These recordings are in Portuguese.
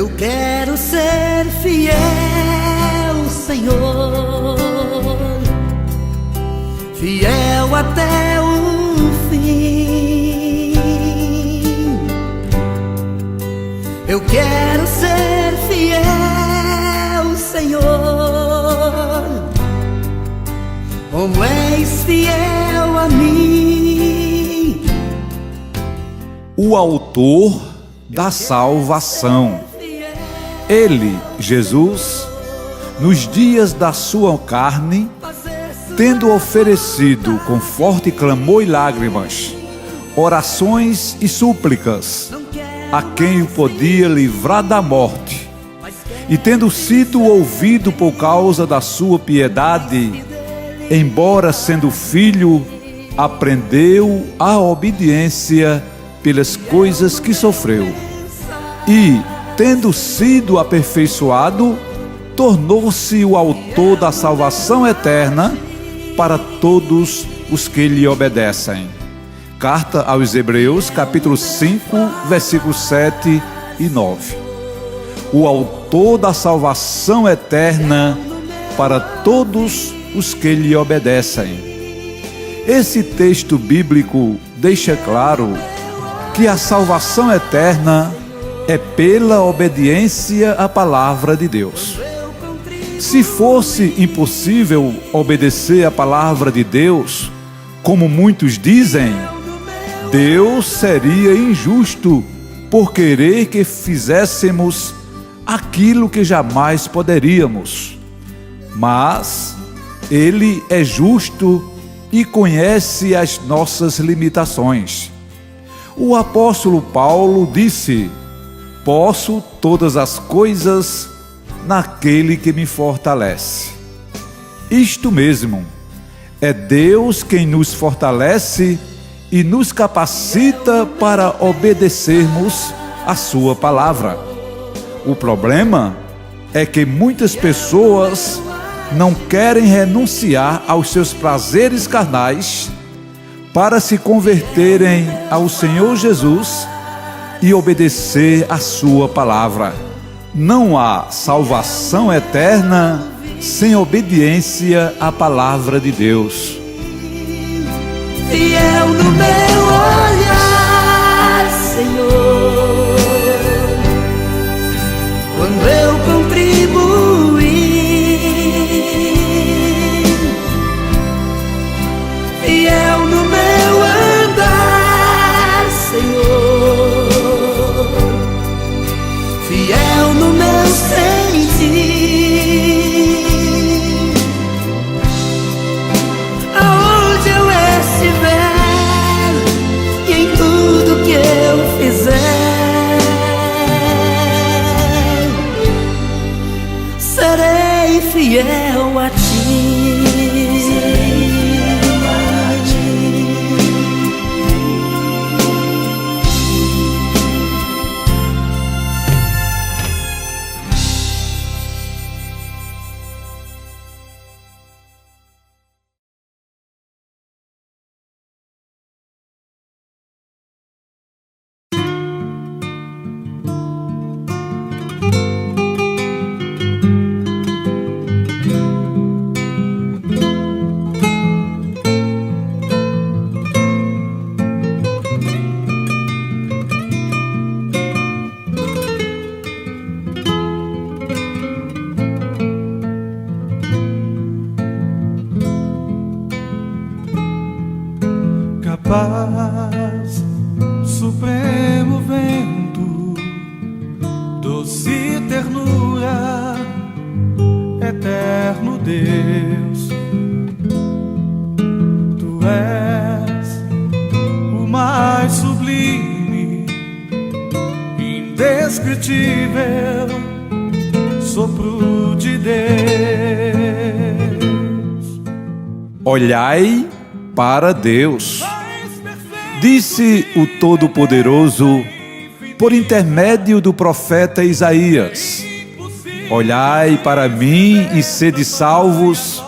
Eu quero ser fiel, Senhor, fiel até o fim. Eu quero ser fiel, Senhor, como és fiel a mim. O autor da salvação. Ele, Jesus, nos dias da sua carne, tendo oferecido com forte clamor e lágrimas, orações e súplicas a quem o podia livrar da morte, e tendo sido ouvido por causa da sua piedade, embora sendo filho, aprendeu a obediência pelas coisas que sofreu, e, tendo sido aperfeiçoado, tornou-se o autor da salvação eterna para todos os que lhe obedecem. Carta aos Hebreus, capítulo 5, versículos 7 e 9. O autor da salvação eterna para todos os que lhe obedecem. Esse texto bíblico deixa claro que a salvação eterna é pela obediência à palavra de Deus. Se fosse impossível obedecer à palavra de Deus, como muitos dizem, Deus seria injusto por querer que fizéssemos aquilo que jamais poderíamos. Mas Ele é justo e conhece as nossas limitações. O apóstolo Paulo disse: posso todas as coisas naquele que me fortalece. Isto mesmo, é Deus quem nos fortalece e nos capacita para obedecermos a sua palavra. O problema é que muitas pessoas não querem renunciar aos seus prazeres carnais para se converterem ao Senhor Jesus e obedecer a sua palavra. Não há salvação eterna sem obediência à palavra de Deus. Fiel no meu olhar, Senhor, quando eu contribuí. Fiel no meu andar, Senhor, fiel no meu sentir. Aonde eu estiver e em tudo que eu fizer, serei fiel a ti. Paz, supremo vento, doce ternura, eterno Deus. Tu és o mais sublime, indescritível sopro de Deus. Olhai para Deus, disse o Todo-Poderoso por intermédio do profeta Isaías: olhai para mim e sede salvos,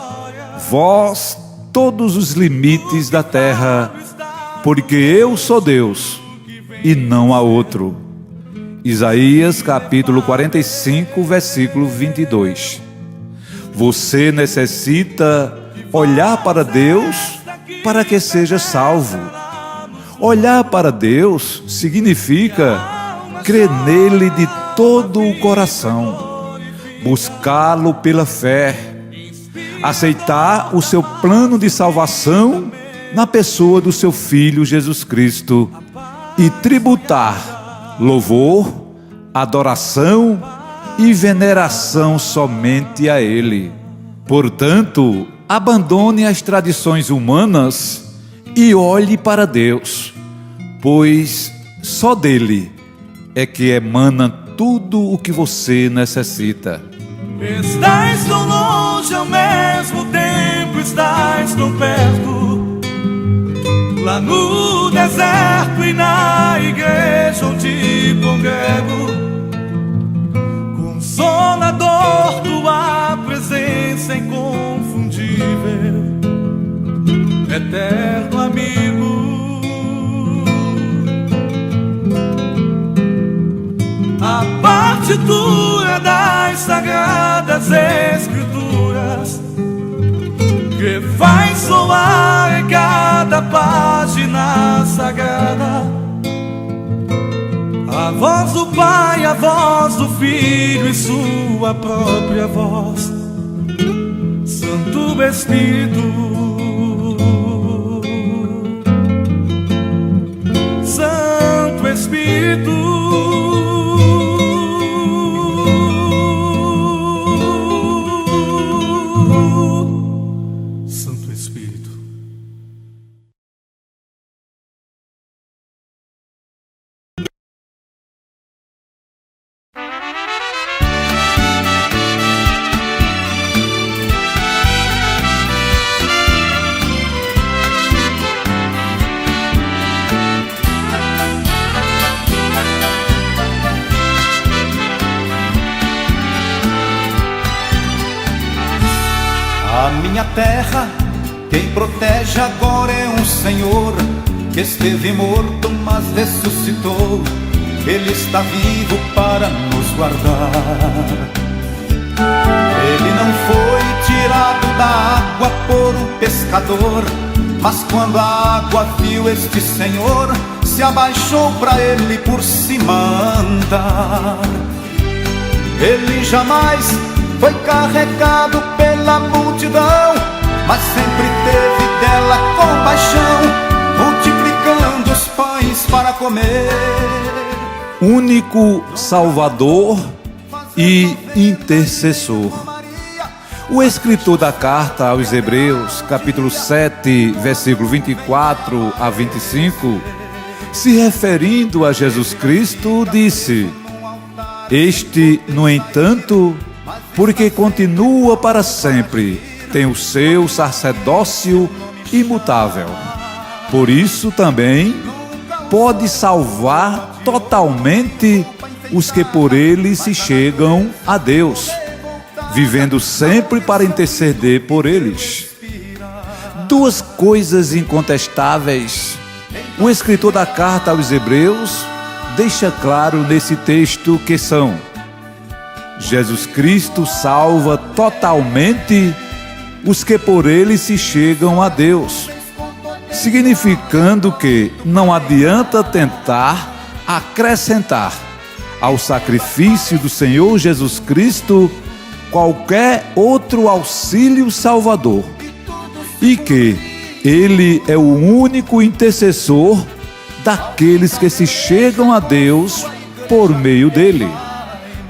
vós todos os limites da terra, porque eu sou Deus e não há outro. Isaías capítulo 45, versículo 22. Você necessita olhar para Deus para que seja salvo. Olhar para Deus significa crer nele de todo o coração, buscá-lo pela fé, aceitar o seu plano de salvação na pessoa do seu Filho Jesus Cristo e tributar louvor, adoração e veneração somente a Ele. Portanto, abandone as tradições humanas e olhe para Deus, pois só dele é que emana tudo o que você necessita. Estás tão longe, ao mesmo tempo estás tão perto. Lá no deserto e na igreja onde congrego, Consolador, tua presença é inconfundível, eterno amigo. A partitura das sagradas escrituras que faz soar em cada página sagrada a voz do Pai, a voz do Filho e sua própria voz. Santo Espírito, Santo Espírito, A minha terra, quem protege agora é um Senhor que esteve morto, mas ressuscitou. Ele está vivo para nos guardar. Ele não foi tirado da água por um pescador, mas quando a água viu este Senhor, se abaixou para ele por cima andar. Ele jamais foi carregado pela multidão, mas sempre teve dela compaixão, multiplicando os pães para comer. Único Salvador e intercessor. O escritor da carta aos Hebreus, capítulo 7, versículo 24 a 25, se referindo a Jesus Cristo, disse: Este, no entanto, porque continua para sempre, tem o seu sacerdócio imutável. Por isso também pode salvar totalmente os que por ele se chegam a Deus, vivendo sempre para interceder por eles. Duas coisas incontestáveis o escritor da carta aos Hebreus deixa claro nesse texto, que são: Jesus Cristo salva totalmente os que por ele se chegam a Deus, significando que não adianta tentar acrescentar ao sacrifício do Senhor Jesus Cristo qualquer outro auxílio salvador, e que ele é o único intercessor daqueles que se chegam a Deus por meio dele.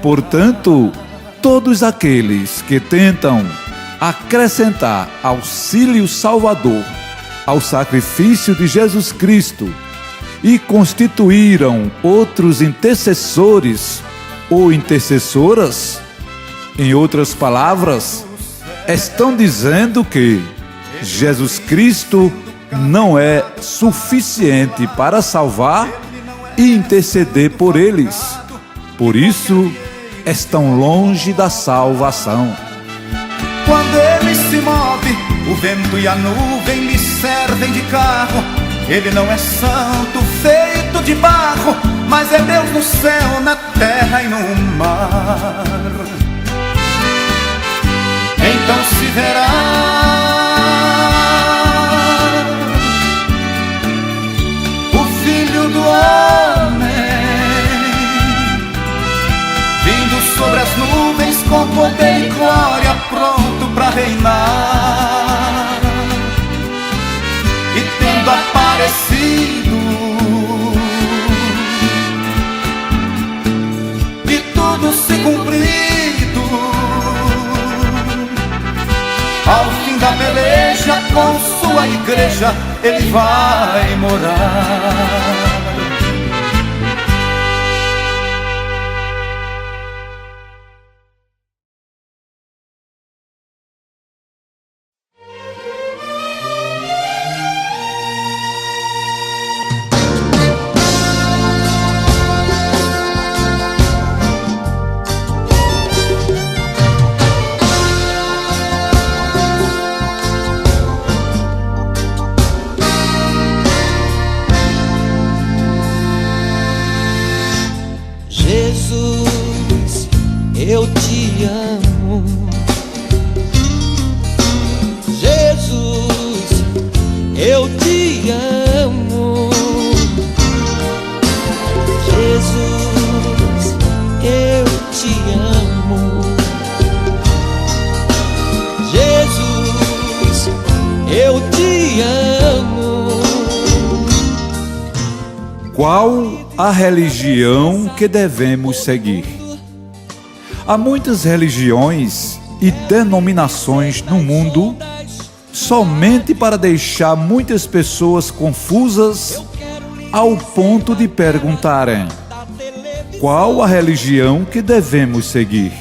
Portanto, todos aqueles que tentam acrescentar auxílio salvador ao sacrifício de Jesus Cristo e constituíram outros intercessores ou intercessoras, em outras palavras, estão dizendo que Jesus Cristo não é suficiente para salvar e interceder por eles. Por isso, estão longe da salvação. Quando ele se move, o vento e a nuvem lhe servem de carro. Ele não é santo feito de barro, mas é Deus no céu, na terra e no mar. Então se verá o Filho do Homem vindo sobre as nuvens com poder e glória, pronto para reinar. E tendo aparecido, e tudo se cumprido, ao fim da peleja com sua igreja ele vai morar. Jesus, eu te amo. Jesus, eu te amo. Jesus, eu te amo. Jesus, eu te amo. Qual a religião que devemos seguir? Há muitas religiões e denominações no mundo somente para deixar muitas pessoas confusas ao ponto de perguntarem: qual a religião que devemos seguir?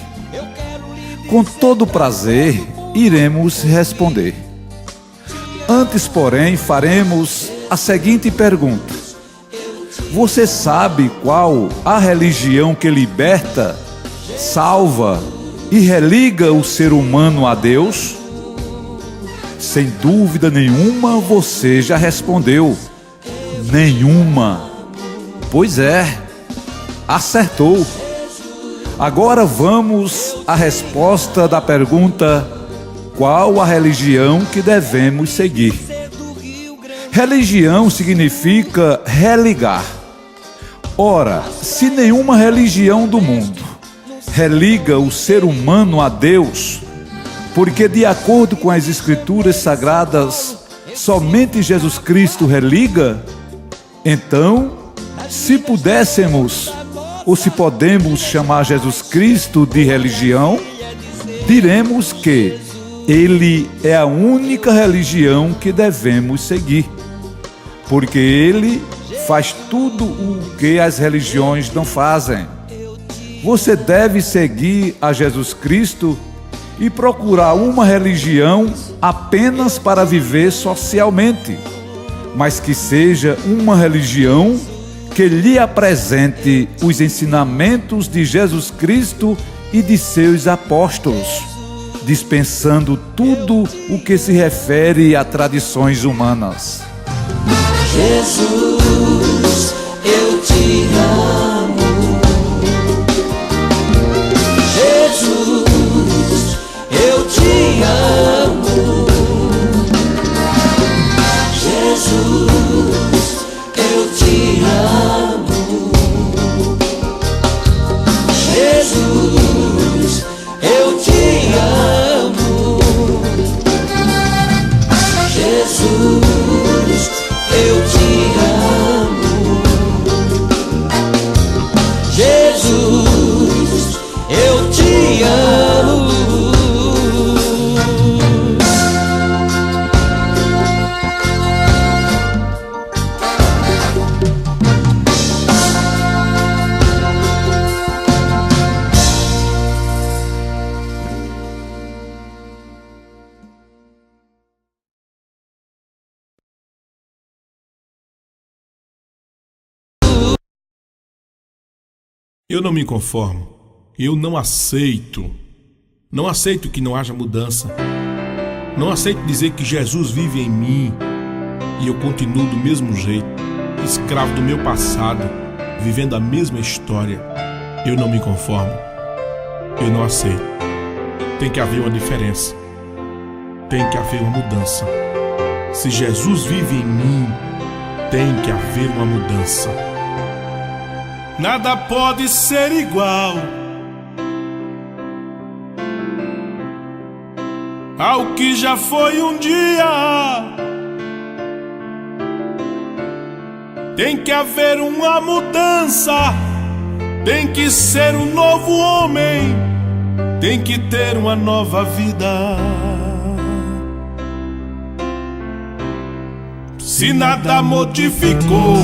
Com todo prazer iremos responder. Antes, porém, faremos a seguinte pergunta: você sabe qual a religião que liberta, salva e religa o ser humano a Deus? Sem dúvida nenhuma você já respondeu: nenhuma. Pois é, acertou. Agora vamos à resposta da pergunta: qual a religião que devemos seguir? Religião significa religar. Ora, se nenhuma religião do mundo religa o ser humano a Deus, porque de acordo com as Escrituras Sagradas, somente Jesus Cristo religa, então, se pudéssemos ou se podemos chamar Jesus Cristo de religião, diremos que Ele é a única religião que devemos seguir, porque Ele faz tudo o que as religiões não fazem. Você deve seguir a Jesus Cristo e procurar uma religião apenas para viver socialmente, mas que seja uma religião que lhe apresente os ensinamentos de Jesus Cristo e de seus apóstolos, dispensando tudo o que se refere a tradições humanas. Jesus, eu te amo. Jesus, eu te amo. Jesus, eu te amo. Jesus, eu te amo. Jesus, eu te amo. Jesus, eu te amo. Eu não me conformo. Eu não aceito. Não aceito que não haja mudança. Não aceito dizer que Jesus vive em mim. e eu continuo do mesmo jeito, escravo do meu passado, vivendo a mesma história. Eu não me conformo. Eu não aceito. Tem que haver uma diferença. Tem que haver uma mudança. Se Jesus vive em mim, tem que haver uma mudança. Nada pode ser igual ao que já foi um dia. Tem que haver uma mudança. Tem que ser um novo homem. Tem que ter uma nova vida. Se nada modificou,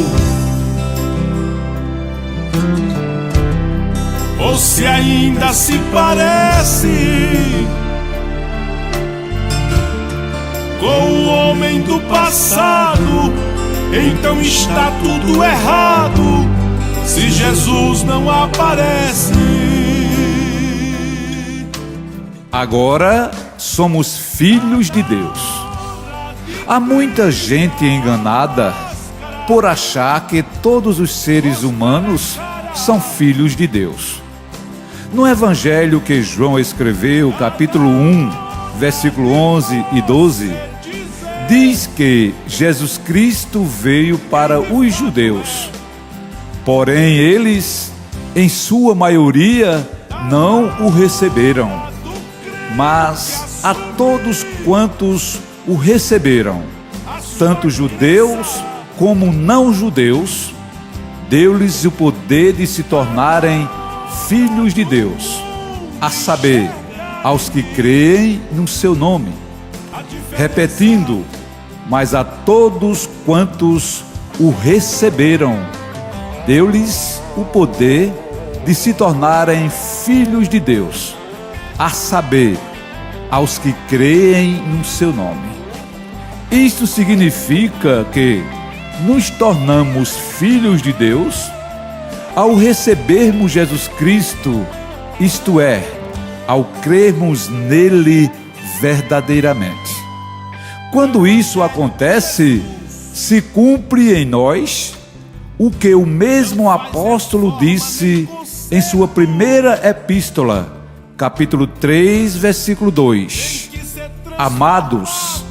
ou se ainda se parece com o homem do passado, então está tudo errado. Se Jesus não aparece. Agora somos filhos de Deus. Há muita gente enganada por achar que todos os seres humanos são filhos de Deus. No Evangelho que João escreveu, capítulo 1, versículo 11 e 12, diz que Jesus Cristo veio para os judeus, porém eles, em sua maioria, não o receberam. Mas a todos quantos o receberam, tanto judeus como não judeus, deu-lhes o poder de se tornarem filhos de Deus, a saber, aos que creem no seu nome. Repetindo, mas a todos quantos o receberam, deu-lhes o poder de se tornarem filhos de Deus, a saber, aos que creem no seu nome. Isto significa que nos tornamos filhos de Deus ao recebermos Jesus Cristo, isto é, ao crermos nele verdadeiramente. Quando isso acontece, se cumpre em nós o que o mesmo apóstolo disse em sua primeira epístola, capítulo 3, versículo 2. Amados,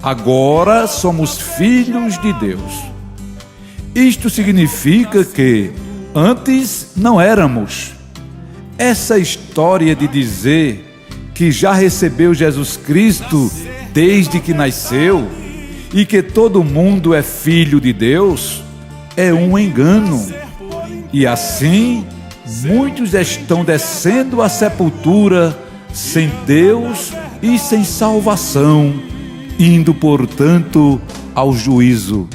agora somos filhos de Deus. Isto significa que antes não éramos. Essa história de dizer que já recebeu Jesus Cristo desde que nasceu e que todo mundo é filho de Deus é um engano. E assim, muitos estão descendo à sepultura sem Deus e sem salvação, indo, portanto, ao juízo.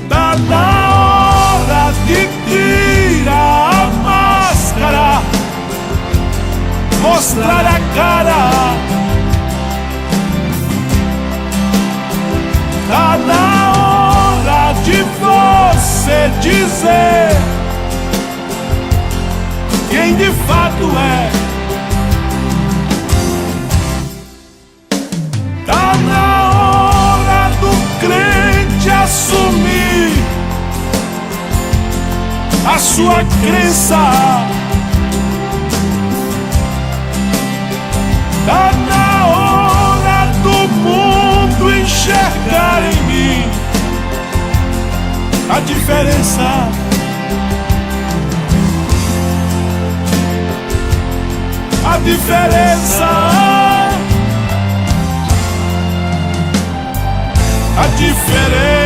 Tá na hora de tirar a máscara, mostrar a cara. Tá na hora de você dizer quem de fato é. Tá na hora do crente assumir a sua crença. Tá na hora do mundo enxergar em mim a diferença. A diferença. A diferença.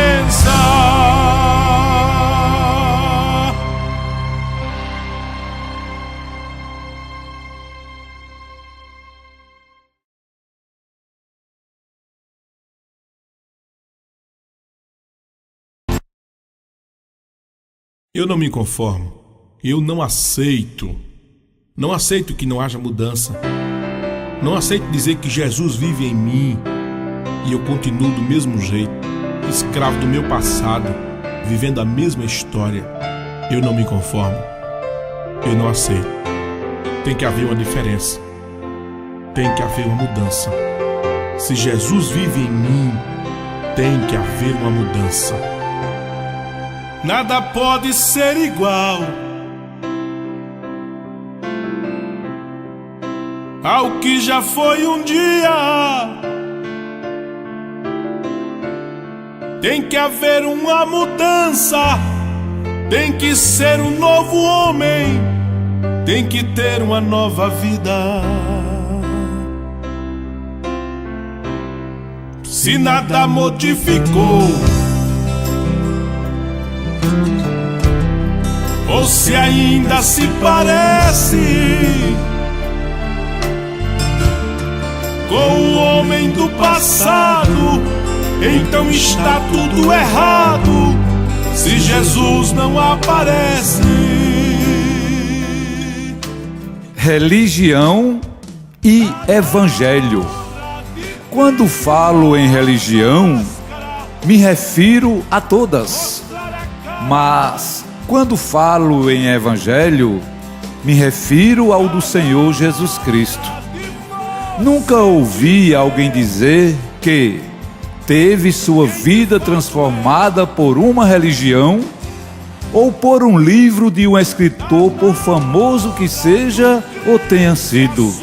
Eu não me conformo. Eu não aceito. Não aceito que não haja mudança. Não aceito dizer que Jesus vive em mim e eu continuo do mesmo jeito, escravo do meu passado, vivendo a mesma história. Eu não me conformo. Eu não aceito. Tem que haver uma diferença. Tem que haver uma mudança. Se Jesus vive em mim, tem que haver uma mudança. Nada pode ser igual ao que já foi um dia. Tem que haver uma mudança, tem que ser um novo homem, tem que ter uma nova vida. Se nada modificou, ou se ainda se parece com o homem do passado, então está tudo errado se Jesus não aparece. Religião e evangelho. Quando falo em religião, me refiro a todas. Mas quando falo em evangelho, me refiro ao do Senhor Jesus Cristo. Nunca ouvi alguém dizer que teve sua vida transformada por uma religião ou por um livro de um escritor, por famoso que seja ou tenha sido.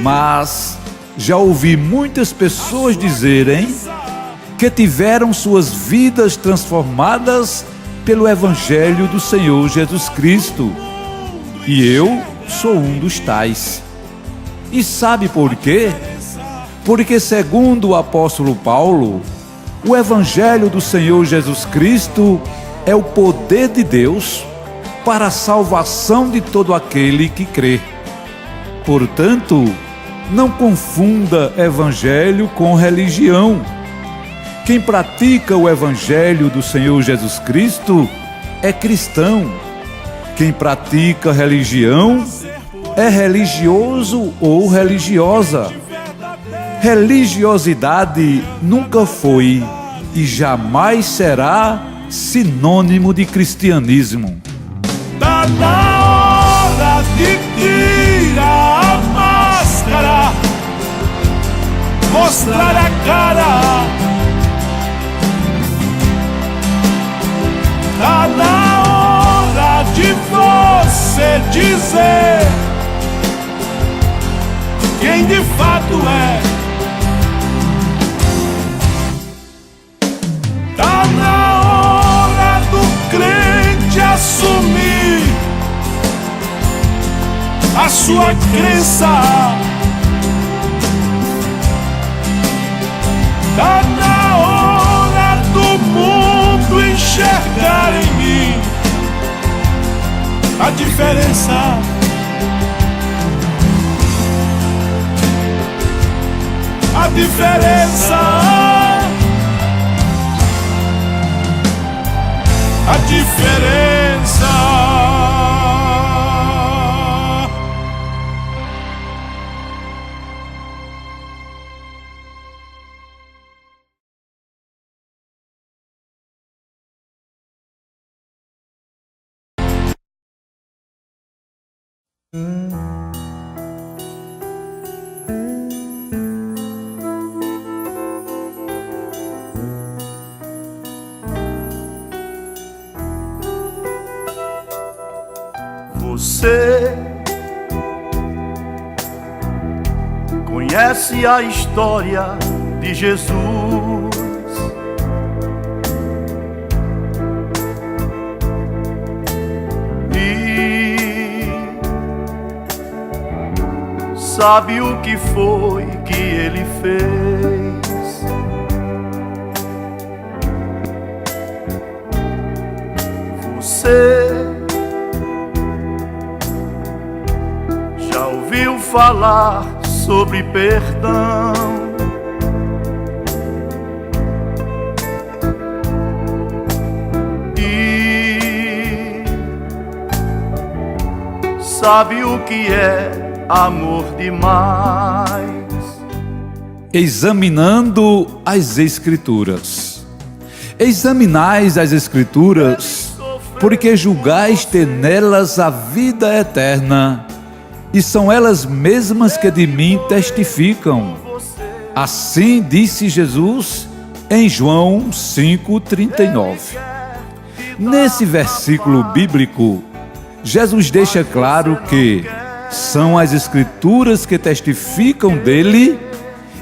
Mas já ouvi muitas pessoas dizerem que tiveram suas vidas transformadas pelo Evangelho do Senhor Jesus Cristo. E eu sou um dos tais. E sabe por quê? Porque, segundo o apóstolo Paulo, o Evangelho do Senhor Jesus Cristo é o poder de Deus para a salvação de todo aquele que crê. Portanto, não confunda evangelho com religião. Quem pratica o evangelho do Senhor Jesus Cristo é cristão. Quem pratica religião é religioso ou religiosa. Religiosidade nunca foi e jamais será sinônimo de cristianismo. Tá na hora de tirar a máscara, mostrar a cara. Tá na hora de você dizer quem de fato é. Tá na hora do crente assumir a sua crença. Tá na hora do mundo enxergar em mim a diferença. A diferença. A diferença. Você conhece a história de Jesus, e sabe o que foi que ele fez. Você já ouviu falar sobre perdão? E sabe o que é amor demais? Examinando as Escrituras. Examinais as Escrituras, porque julgais ter nelas a vida eterna, e são elas mesmas que de mim testificam. Assim disse Jesus em João 5,39. Nesse versículo bíblico, Jesus deixa claro que são as Escrituras que testificam dele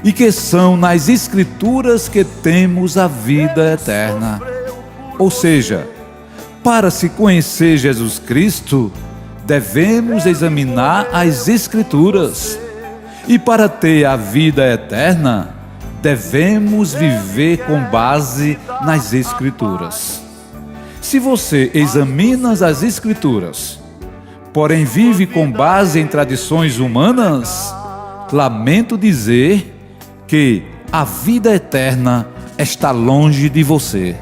e que são nas Escrituras que temos a vida eterna. Ou seja, para se conhecer Jesus Cristo, devemos examinar as Escrituras. E para ter a vida eterna, devemos viver com base nas Escrituras. Se você examina as Escrituras, porém vive com base em tradições humanas, lamento dizer que a vida eterna está longe de você.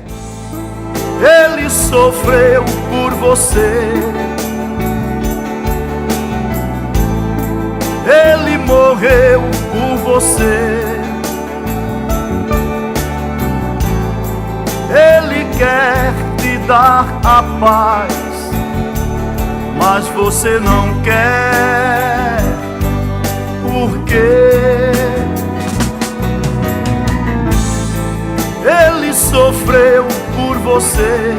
Ele sofreu por você, Ele morreu por você, Ele quer te dar a paz, mas você não quer. Por quê? Ele sofreu por você,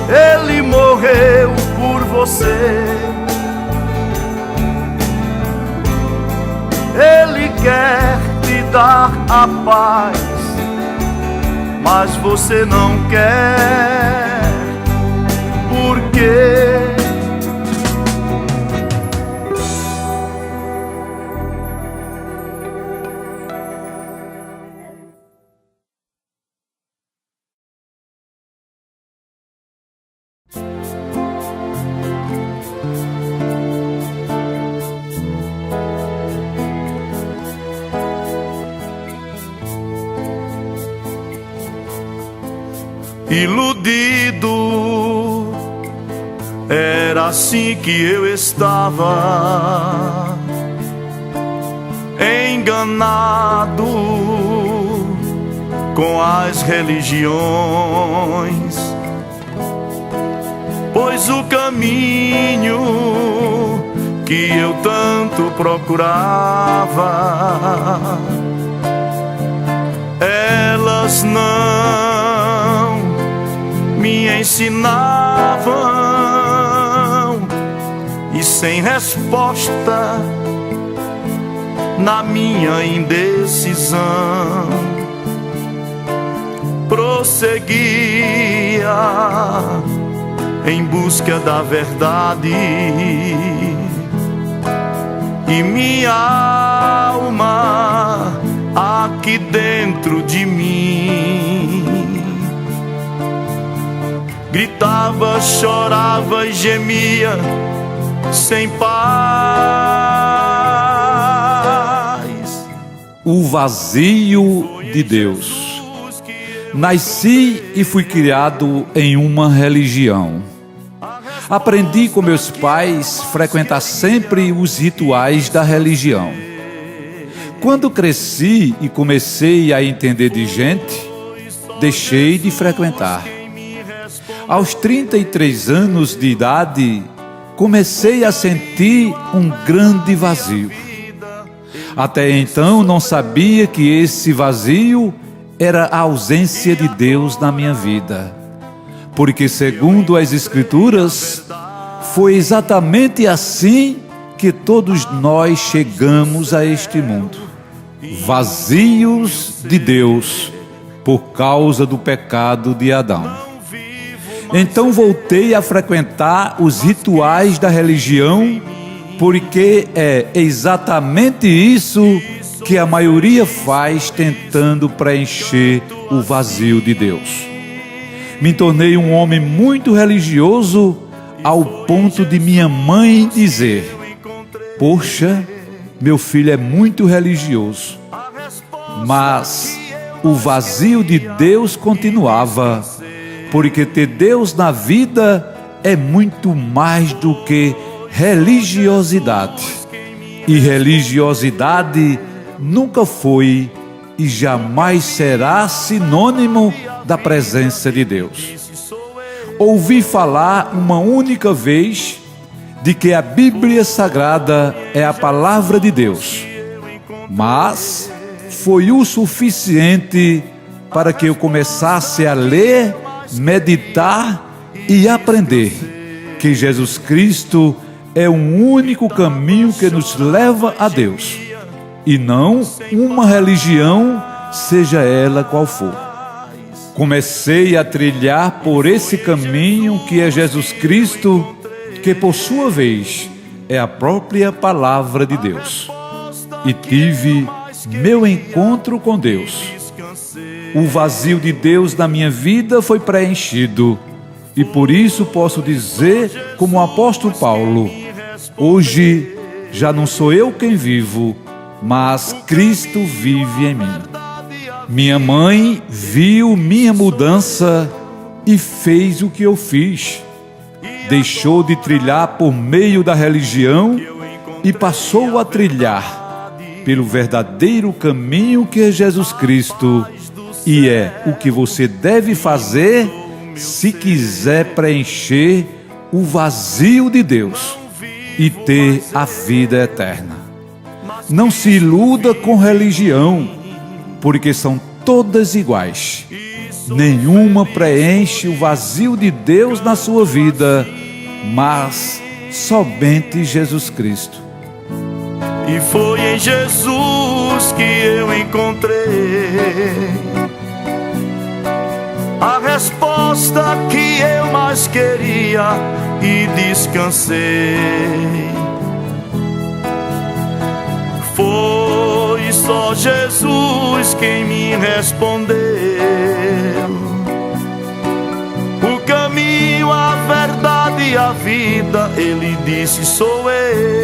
Ele morreu por você, Ele quer te dar a paz, mas você não quer. Por quê? Iludido, era assim que eu estava, enganado com as religiões, pois o caminho que eu tanto procurava, elas não me ensinavam, e sem resposta na minha indecisão, prosseguia em busca da verdade, e minha alma aqui dentro de mim gritava, chorava e gemia sem paz. O vazio de Deus. Nasci e fui criado em uma religião. Aprendi com meus pais frequentar sempre os rituais da religião. Quando cresci e comecei a entender de gente, deixei de frequentar. Aos 33 anos de idade, comecei a sentir um grande vazio. Até então não sabia que esse vazio era a ausência de Deus na minha vida. Porque, segundo as Escrituras, foi exatamente assim que todos nós chegamos a este mundo. Vazios de Deus por causa do pecado de Adão. Então voltei a frequentar os rituais da religião, porque é exatamente isso que a maioria faz tentando preencher o vazio de Deus. Me tornei um homem muito religioso ao ponto de minha mãe dizer: "Poxa, meu filho é muito religioso." Mas o vazio de Deus continuava, porque ter Deus na vida é muito mais do que religiosidade. E religiosidade nunca foi e jamais será sinônimo da presença de Deus. Ouvi falar uma única vez de que a Bíblia Sagrada é a palavra de Deus, mas foi o suficiente para que eu começasse a ler, meditar e aprender que Jesus Cristo é o único caminho que nos leva a Deus, e não uma religião, seja ela qual for. Comecei a trilhar por esse caminho que é Jesus Cristo, que por sua vez é a própria palavra de Deus. E tive meu encontro com Deus. O vazio de Deus na minha vida foi preenchido, e por isso posso dizer, como o apóstolo Paulo: hoje já não sou eu quem vivo, mas Cristo vive em mim. Minha mãe viu minha mudança e fez o que eu fiz. Deixou de trilhar por meio da religião e passou a trilhar pelo verdadeiro caminho que é Jesus Cristo. E é o que você deve fazer se quiser preencher o vazio de Deus e ter a vida eterna. Não se iluda com religião, porque são todas iguais. Nenhuma preenche o vazio de Deus na sua vida, mas somente Jesus Cristo. E foi em Jesus que eu encontrei a resposta que eu mais queria e descansei. Foi só Jesus quem me respondeu. O caminho, a verdade e a vida, Ele disse: sou eu.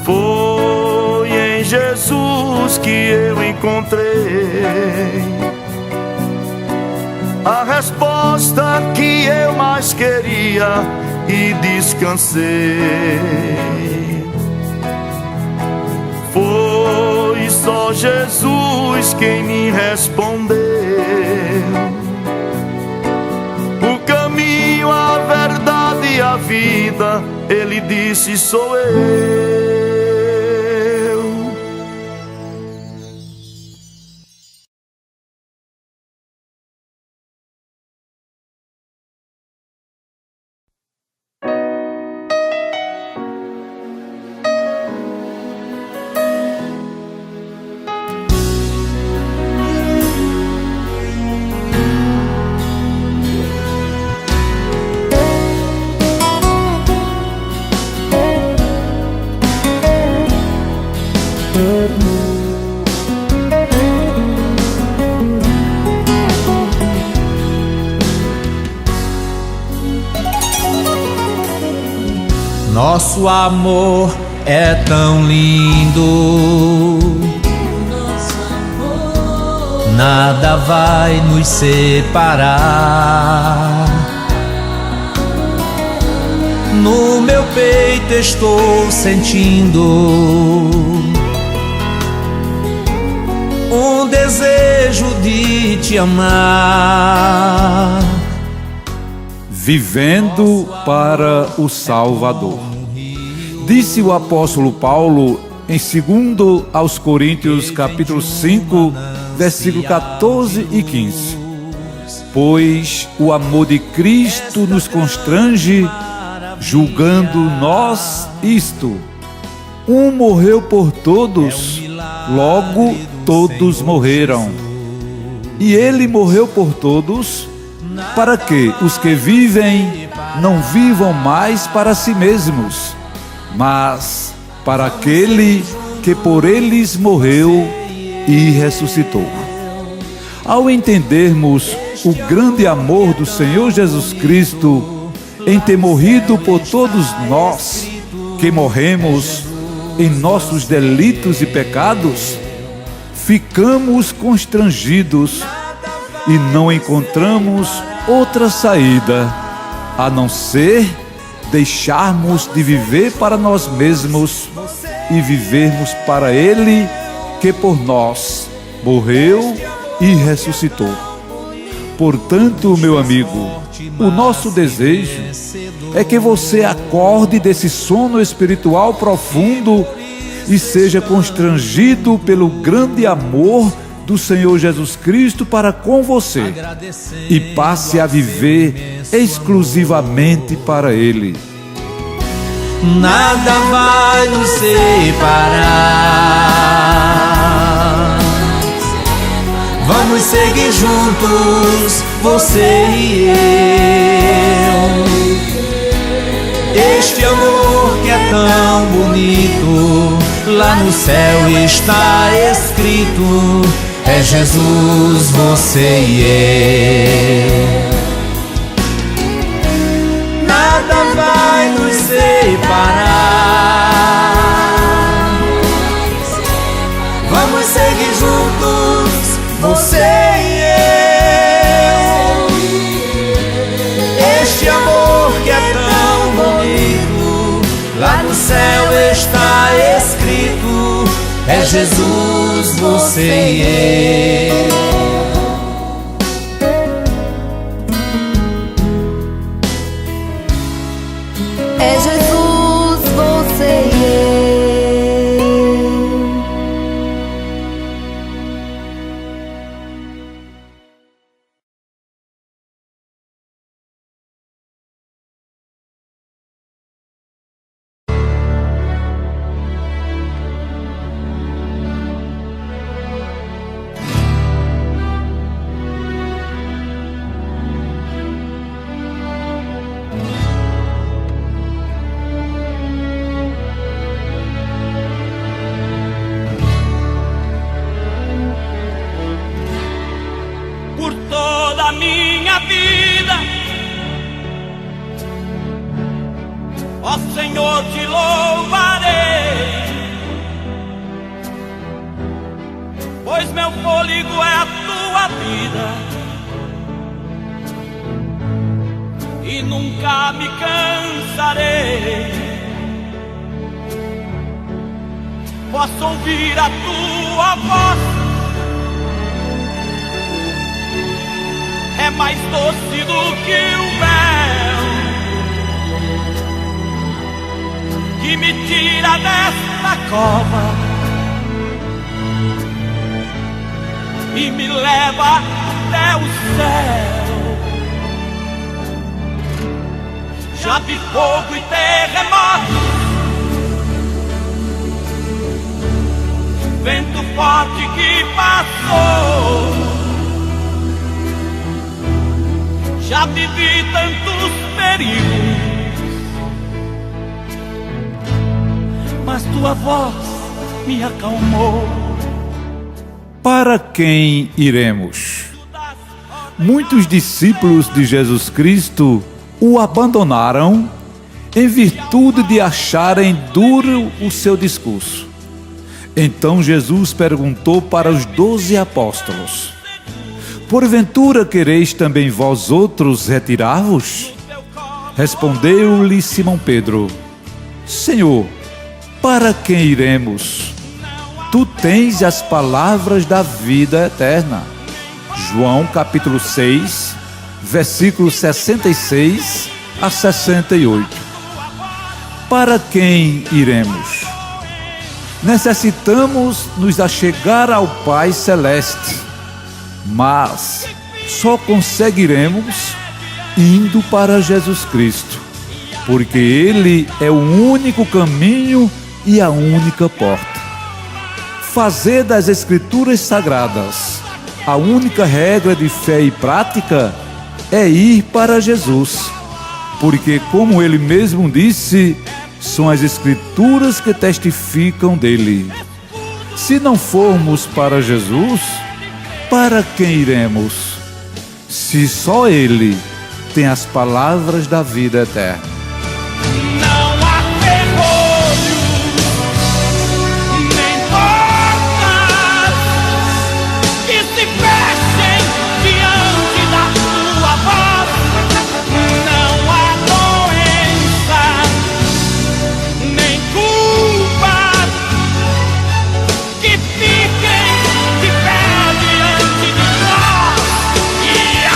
Foi em Jesus que eu encontrei a resposta que eu mais queria e descansei. Foi só Jesus quem me respondeu. O caminho, a verdade e a vida, Ele disse: sou eu. Nosso amor é tão lindo, nada vai nos separar. No meu peito estou sentindo um desejo de te amar. Vivendo para o Salvador. Disse o apóstolo Paulo em 2 aos Coríntios, capítulo 5, versículo 14 e 15. Pois o amor de Cristo nos constrange, julgando nós isto: um morreu por todos, logo todos morreram. E ele morreu por todos, para que os que vivem não vivam mais para si mesmos, mas para aquele que por eles morreu e ressuscitou. Ao entendermos o grande amor do Senhor Jesus Cristo em ter morrido por todos nós que morremos em nossos delitos e pecados, ficamos constrangidos e não encontramos outra saída a não ser deixarmos de viver para nós mesmos e vivermos para Ele que por nós morreu e ressuscitou. Portanto, meu amigo, o nosso desejo é que você acorde desse sono espiritual profundo e seja constrangido pelo grande amor do Senhor Jesus Cristo para com você e passe a viver exclusivamente para Ele. Nada vai nos separar. Vamos seguir juntos, você e eu. Este amor que é tão bonito, lá no céu está escrito: é Jesus, você e eu. Nada vai nos separar. Vamos seguir juntos, você e eu. Este amor que é tão bonito, lá no céu está escrito: é Jesus, você e eu. É Jesus, você e eu. Por toda a minha vida, ó Senhor, te louvarei, pois meu fôlego é a tua vida e nunca me cansarei. Posso ouvir a tua voz, é mais doce do que o mel, que me tira desta cova e me leva até o céu. Já vi fogo e terremoto, vento forte que passou. Já vivi tantos perigos, mas tua voz me acalmou. Para quem iremos? Muitos discípulos de Jesus Cristo o abandonaram em virtude de acharem duro o seu discurso. Então Jesus perguntou para os 12 apóstolos: porventura quereis também vós outros retirar-vos? Respondeu-lhe Simão Pedro: Senhor, para quem iremos? Tu tens as palavras da vida eterna. João capítulo 6, versículos 66 a 68. Para quem iremos? Necessitamos nos achegar ao Pai Celeste, mas só conseguiremos indo para Jesus Cristo, porque Ele é o único caminho e a única porta. Fazer das Escrituras Sagradas a única regra de fé e prática é ir para Jesus, porque, como Ele mesmo disse, são as Escrituras que testificam dele. Se não formos para Jesus, para quem iremos? Se só Ele tem as palavras da vida eterna. Não há ferrolho, nem portas que se fechem diante da tua voz. Não há doença, nem culpas que fiquem de pé diante de nós. E a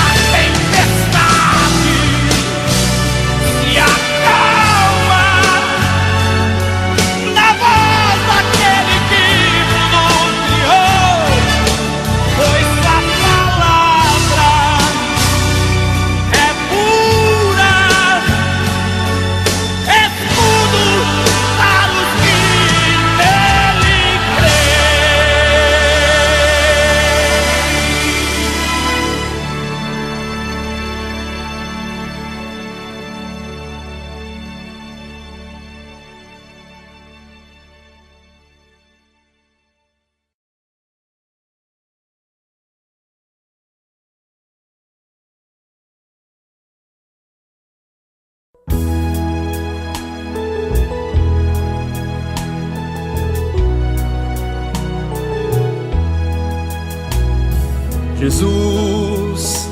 Jesus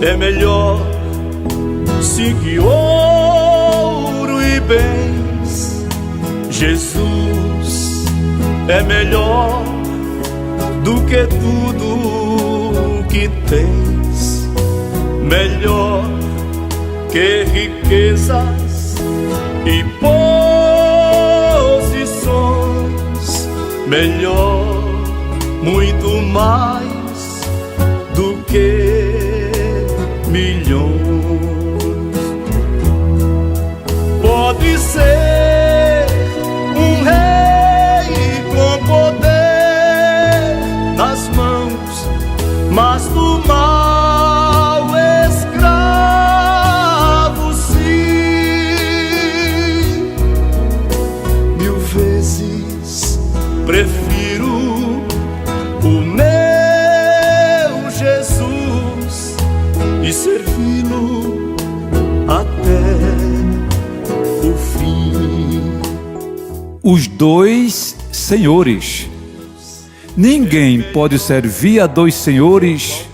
é melhor, sim, que ouro e bens. Jesus é melhor do que tudo que tens, melhor que riquezas e posições, melhor, muito mais do que milhões. Pode ser um rei com poder nas mãos, mas do mal escravo, sim. 1000 vezes prefiro o meu Jesus e servi-lo até o fim. Os dois senhores. Ninguém pode servir a dois senhores,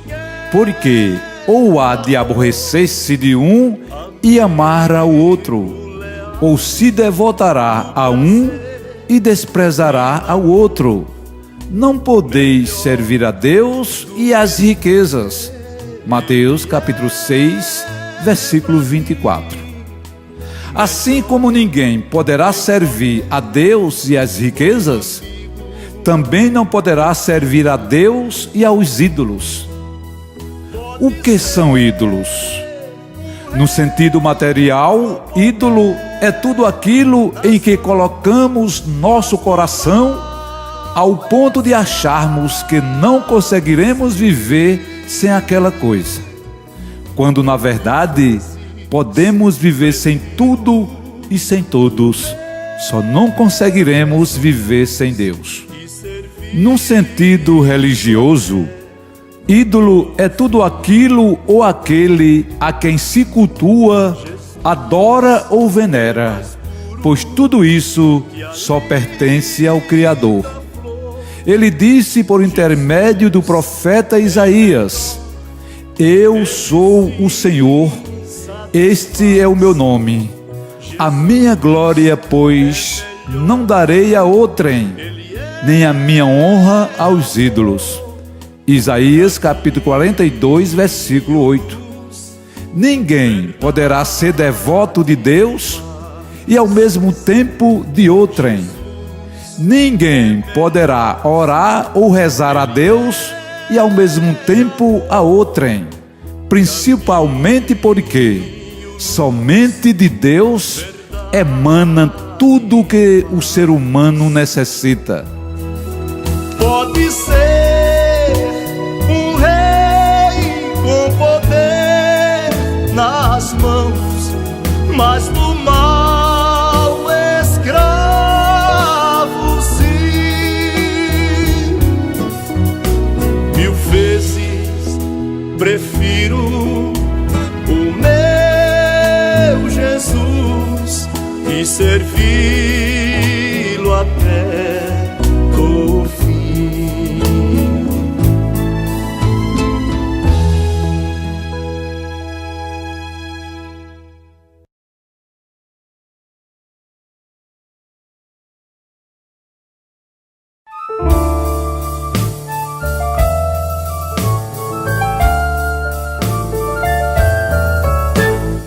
porque ou há de aborrecer-se de um e amar ao outro, ou se devotará a um e desprezará ao outro. Não podeis servir a Deus e às riquezas. Mateus capítulo 6, versículo 24. Assim como ninguém poderá servir a Deus e às riquezas, também não poderá servir a Deus e aos ídolos. O que são ídolos? No sentido material, ídolo é tudo aquilo em que colocamos nosso coração ao ponto de acharmos que não conseguiremos viver sem aquela coisa, quando na verdade podemos viver sem tudo e sem todos, só não conseguiremos viver sem Deus. Num sentido religioso, ídolo é tudo aquilo ou aquele a quem se cultua, adora ou venera, pois tudo isso só pertence ao Criador. Ele disse por intermédio do profeta Isaías: Eu sou o Senhor, este é o meu nome. A minha glória, pois, não darei a outrem, nem a minha honra aos ídolos. Isaías capítulo 42, versículo 8. Ninguém poderá ser devoto de Deus e ao mesmo tempo de outrem. Ninguém poderá orar ou rezar a Deus e ao mesmo tempo a outrem, principalmente porque somente de Deus emana tudo o que o ser humano necessita. Pode ser um rei com poder nas mãos, mas do mal escravo, sim. 1000 vezes prefiro o meu Jesus e servi-lo até o fim.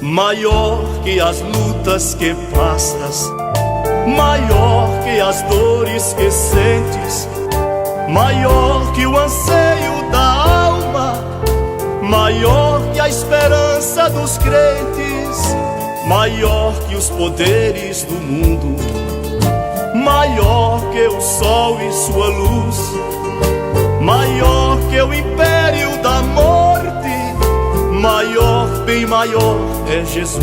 Maior que as lutas que passas, maior que as dores que sentes, maior que o anseio da alma, maior que a esperança dos crentes, maior que os poderes do mundo, maior que o sol e sua luz, maior que o império da morte, maior, bem maior é Jesus.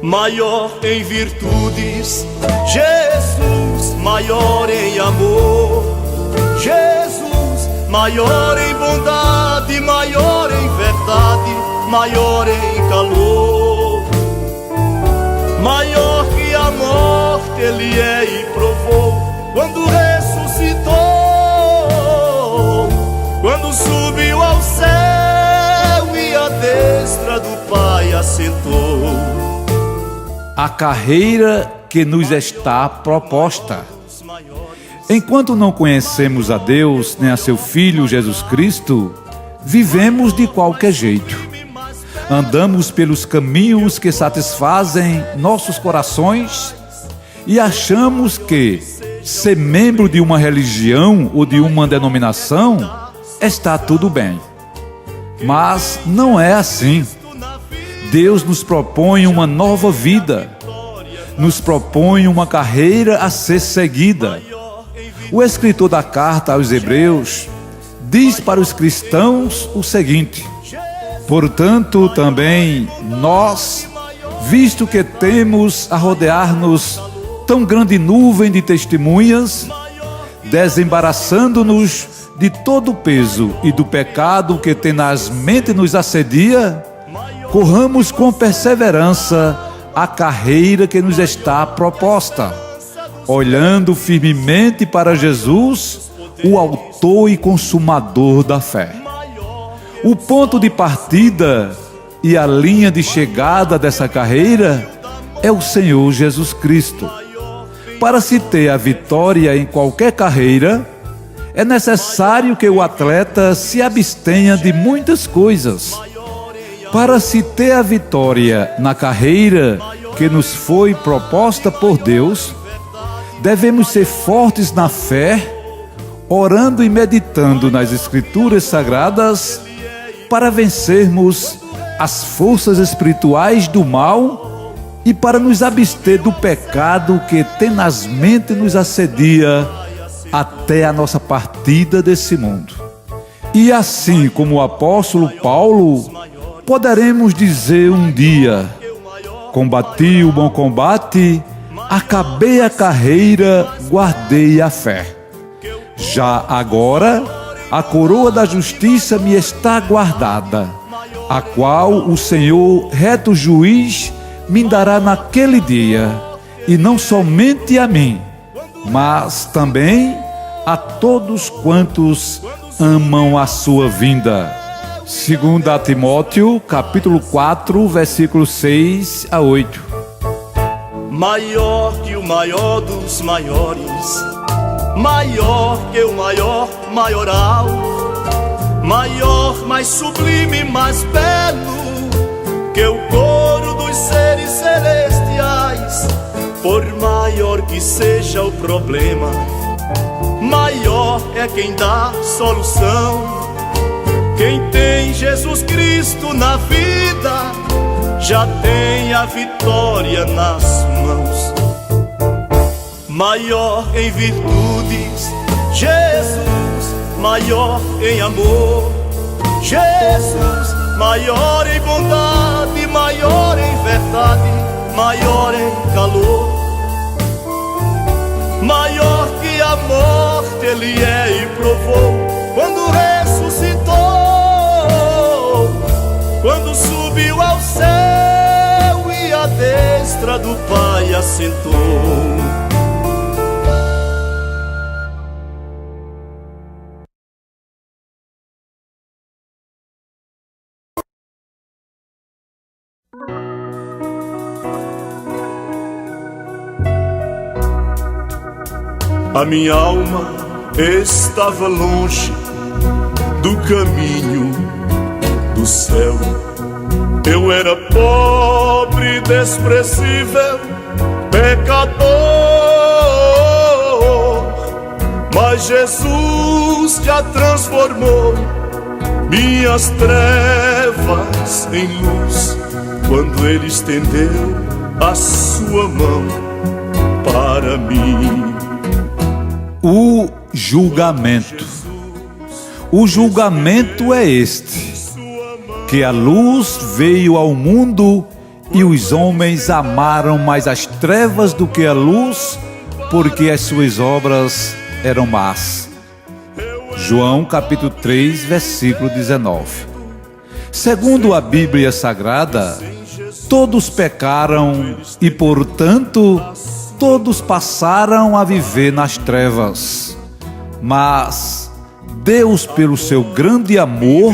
Maior em virtudes, Jesus, maior em amor, Jesus, maior em bondade, maior em verdade, maior em calor, maior que a morte Ele é e provou quando ressuscitou, Pai assentou. A carreira que nos está proposta. Enquanto não conhecemos a Deus nem a seu Filho Jesus Cristo, vivemos de qualquer jeito. Andamos pelos caminhos que satisfazem nossos corações e achamos que ser membro de uma religião ou de uma denominação está tudo bem. Mas não é assim. Deus nos propõe uma nova vida, nos propõe uma carreira a ser seguida. O escritor da carta aos Hebreus diz para os cristãos o seguinte: portanto, também nós, visto que temos a rodear-nos tão grande nuvem de testemunhas, desembaraçando-nos de todo o peso e do pecado que tenazmente nos assedia, corramos com perseverança a carreira que nos está proposta, olhando firmemente para Jesus, o autor e consumador da fé. O ponto de partida e a linha de chegada dessa carreira é o Senhor Jesus Cristo. Para se ter a vitória em qualquer carreira, é necessário que o atleta se abstenha de muitas coisas. Para se ter a vitória na carreira que nos foi proposta por Deus, devemos ser fortes na fé, orando e meditando nas Escrituras Sagradas para vencermos as forças espirituais do mal e para nos abster do pecado que tenazmente nos assedia até a nossa partida desse mundo. E assim como o apóstolo Paulo, poderemos dizer um dia: combati o bom combate, acabei a carreira, guardei a fé. Já agora, a coroa da justiça me está guardada, a qual o Senhor, reto juiz, me dará naquele dia, e não somente a mim, mas também a todos quantos amam a sua vinda. 2 Timóteo, capítulo 4, versículos 6 a 8. Maior que o maior dos maiores, maior que o maior maioral, maior, mais sublime, mais belo que o coro dos seres celestiais. Por maior que seja o problema, maior é quem dá solução. Quem tem Jesus Cristo na vida já tem a vitória nas mãos. Maior em virtudes, Jesus. Maior em amor, Jesus. Maior em bondade, maior em verdade, maior em calor. Maior que a morte Ele é e provou quando ressuscitou, quando subiu ao céu e à destra do Pai assentou. A minha alma estava longe do caminho do céu. Eu era pobre, desprezível, pecador, mas Jesus já transformou minhas trevas em luz, quando Ele estendeu a sua mão para mim. O julgamento. O julgamento é este: que a luz veio ao mundo e os homens amaram mais as trevas do que a luz, porque as suas obras eram más. João capítulo 3, versículo 19. Segundo a Bíblia Sagrada, todos pecaram e, portanto, todos passaram a viver nas trevas. Mas Deus, pelo seu grande amor,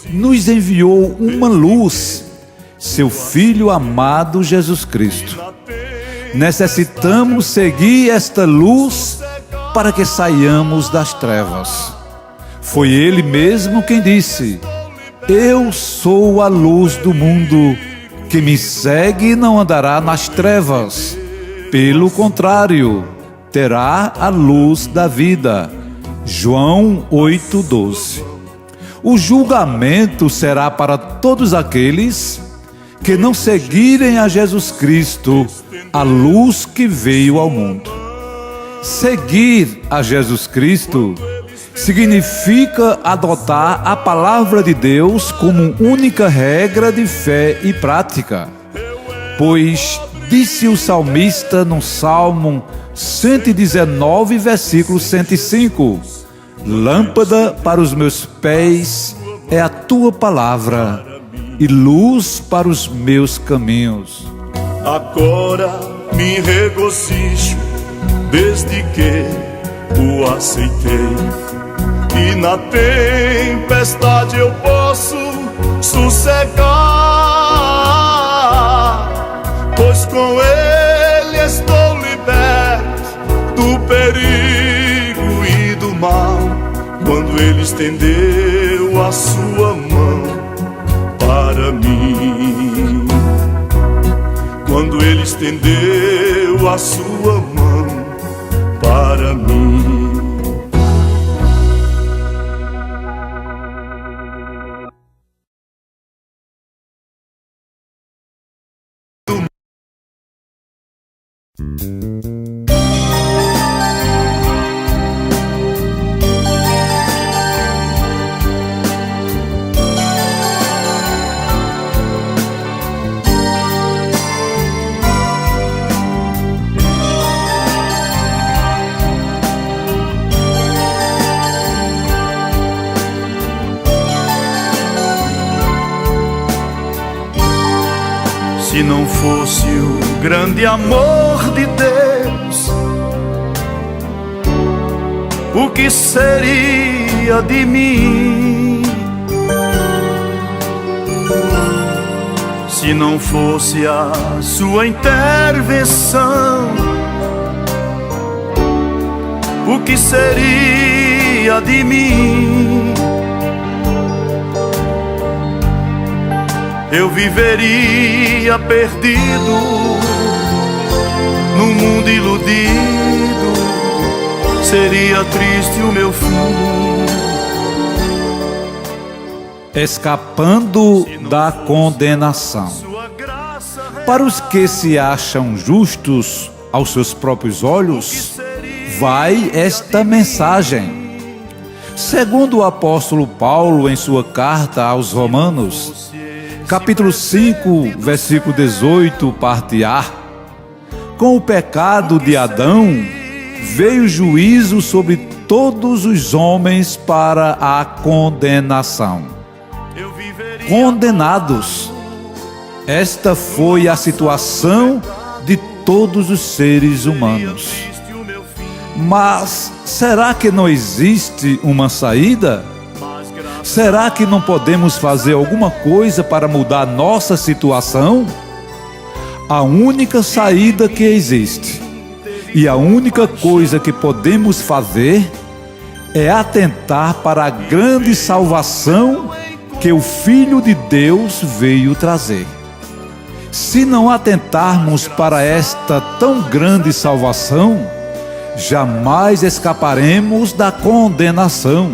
nos enviou uma luz seu Filho amado Jesus Cristo. Necessitamos seguir esta luz para que saiamos das trevas. Foi Ele mesmo quem disse: eu sou a luz do mundo, que me segue não andará nas trevas. Pelo contrário, terá a luz da vida. João 8,12. O julgamento será para todos aqueles que não seguirem a Jesus Cristo, a luz que veio ao mundo. Seguir a Jesus Cristo significa adotar a palavra de Deus como única regra de fé e prática. Pois disse o salmista no Salmo 119, versículo 105: lâmpada para os meus pés é a tua palavra e luz para os meus caminhos. Agora me regozijo desde que o aceitei, e na tempestade eu posso sossegar, pois com Ele estou liberto do perigo e do mal, quando Ele estendeu a sua mão para mim. Quando Ele estendeu a sua mão para mim. Se não fosse o grande amor de Deus, o que seria de mim? Se não fosse a sua intervenção, o que seria de mim? Eu viveria perdido num mundo iludido, seria triste o meu fim. Escapando da condenação. Para os que se acham justos aos seus próprios olhos, vai esta mensagem. Segundo o apóstolo Paulo em sua carta aos Romanos, capítulo 5, versículo 18, parte A: com o pecado de Adão, veio juízo sobre todos os homens para a condenação. Condenados. Esta foi a situação de todos os seres humanos. Mas será que não existe uma saída? Será que não podemos fazer alguma coisa para mudar nossa situação? A única saída que existe e a única coisa que podemos fazer é atentar para a grande salvação que o Filho de Deus veio trazer. Se não atentarmos para esta tão grande salvação, jamais escaparemos da condenação.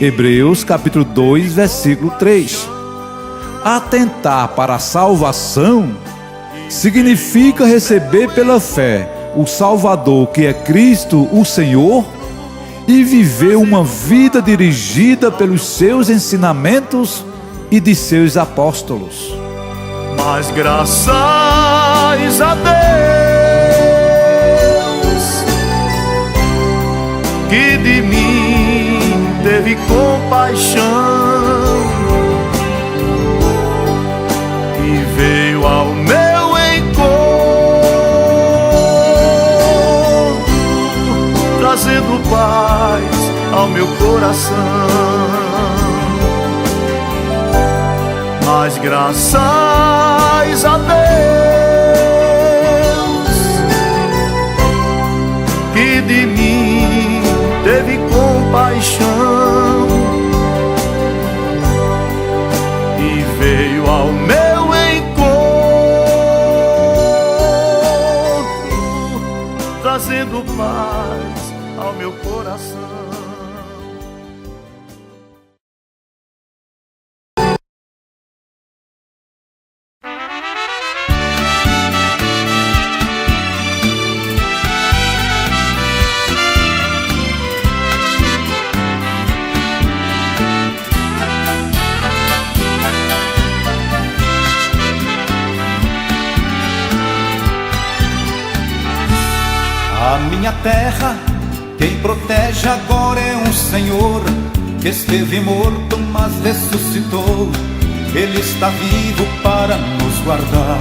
Hebreus capítulo 2, versículo 3. Atentar para a salvação significa receber pela fé o Salvador, que é Cristo, o Senhor, e viver uma vida dirigida pelos seus ensinamentos e de seus apóstolos. Mas graças a Deus que de mim teve compaixão e veio ao meu encontro, trazendo paz ao meu coração. Mas graças pois a Deus que de mim teve compaixão e veio ao meu encontro, trazendo paz ao meu coração. A minha terra, quem protege agora é um Senhor que esteve morto, mas ressuscitou. Ele está vivo para nos guardar.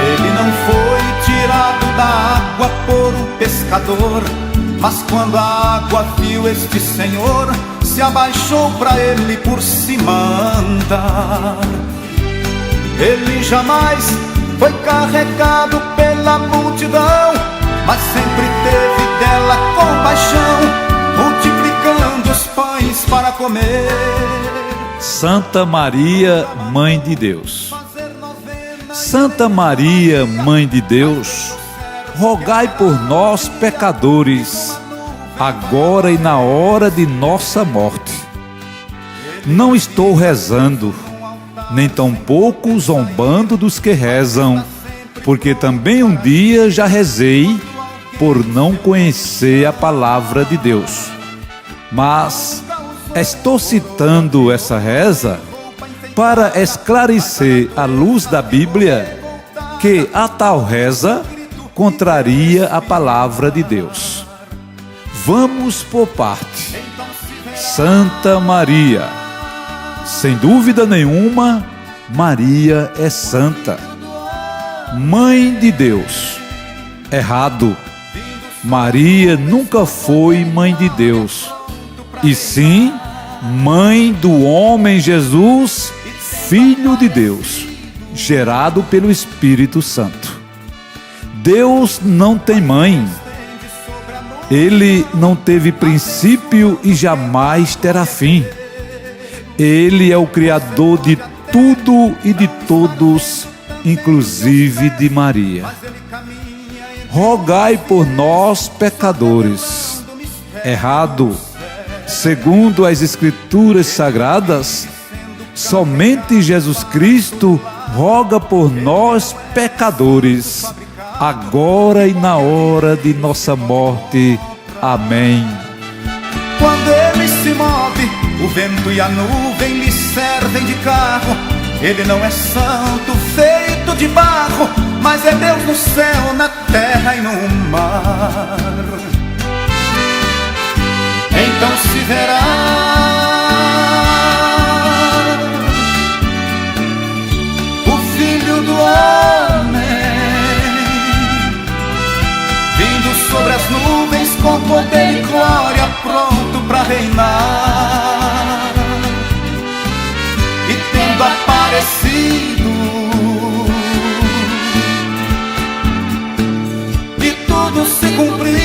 Ele não foi tirado da água por um pescador, mas quando a água viu este Senhor, se abaixou para ele por se mandar. Ele jamais foi carregado pela multidão, mas sempre teve dela compaixão, multiplicando os pães para comer. Santa Maria, Mãe de Deus. Santa Maria, Mãe de Deus, rogai por nós, pecadores, agora e na hora de nossa morte. Não estou rezando, nem tampouco zombando dos que rezam, porque também um dia já rezei por não conhecer a palavra de Deus. Mas estou citando essa reza para esclarecer à luz da Bíblia que a tal reza contraria a palavra de Deus. Vamos por parte. Santa Maria. Sem dúvida nenhuma, Maria é santa. Mãe de Deus. Errado. Maria nunca foi mãe de Deus, e sim mãe do homem Jesus, Filho de Deus, gerado pelo Espírito Santo. Deus não tem mãe. Ele não teve princípio e jamais terá fim. Ele é o Criador de tudo e de todos, inclusive de Maria. Rogai por nós, pecadores. Errado. Segundo as Escrituras Sagradas, somente Jesus Cristo roga por nós, pecadores, agora e na hora de nossa morte. Amém. Quando ele se move, o vento e a nuvem lhe servem de carro. Ele não é santo feito de barro, mas é Deus no céu, na terra e no mar. Então se verá o Filho do Homem vindo sobre as nuvens com poder e glória, pronto para reinar. E tendo aparecido, e tudo se cumprido,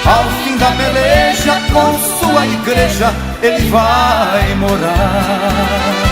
ao fim da peleja com sua igreja ele vai morar.